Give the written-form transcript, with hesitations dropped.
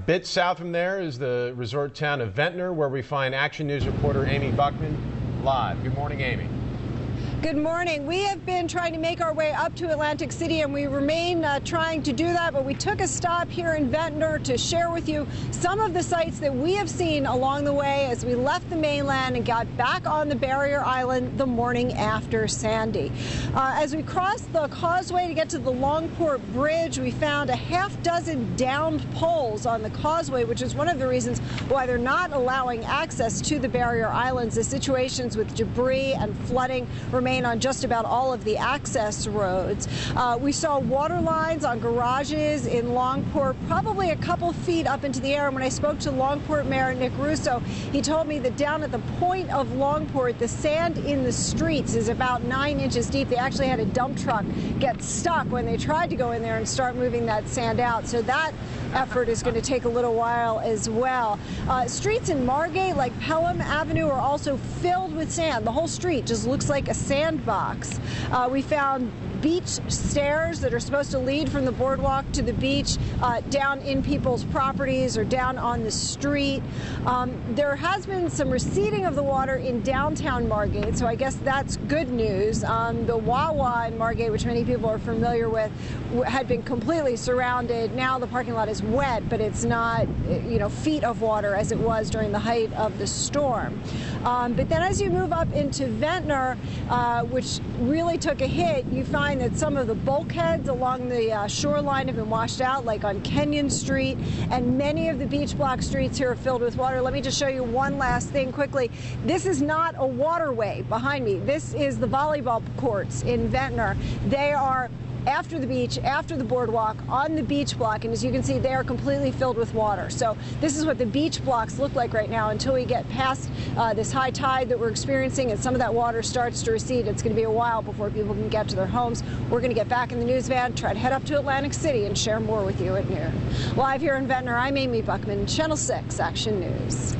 bit south from there is the resort town of Ventnor, where we find Action News reporter Amy Buckman live. Good morning, Amy. Good morning. We have been trying to make our way up to Atlantic City, and we remain trying to do that, but we took a stop here in Ventnor to share with you some of the sights that we have seen along the way as we left the mainland and got back on the barrier island the morning after Sandy. As we crossed the causeway to get to the Longport Bridge, we found a half-dozen downed poles on the causeway, which is one of the reasons why they're not allowing access to the barrier islands. The situations with debris and flooding remain on just about all of the access roads. We saw water lines on garages in Longport, probably a couple feet up into the air. And when I spoke to Longport Mayor Nick Russo, he told me that down at the point of Longport, the sand in the streets is about 9 inches deep. They actually had a dump truck get stuck when they tried to go in there and start moving that sand out. So that effort is going to take a little while as well. Streets in Margate, like Pelham Avenue, are also filled with sand. The whole street just looks like a sandbox. We found beach stairs that are supposed to lead from the boardwalk to the beach down in people's properties or down on the street. There has been some receding of the water in downtown Margate, so I guess that's good news. The Wawa in Margate, which many people are familiar with, had been completely surrounded. Now the parking lot is wet, but it's not, feet of water as it was during the height of the storm. But then as you move up into Ventnor, which really took a hit, you find that some of the bulkheads along the shoreline have been washed out, like on Kenyon Street, and many of the beach block streets here are filled with water. Let me just show you one last thing quickly. This is not a waterway behind me. This is the volleyball courts in Ventnor. They are after the beach, after the boardwalk, on the beach block, and as you can see, they are completely filled with water. So this is what the beach blocks look like right now until we get past this high tide that we're experiencing and some of that water starts to recede. It's going to be a while before people can get to their homes. We're going to get back in the news van, try to head up to Atlantic City and share more with you at noon. Live here in Ventnor, I'm Amy Buckman, Channel 6 Action News.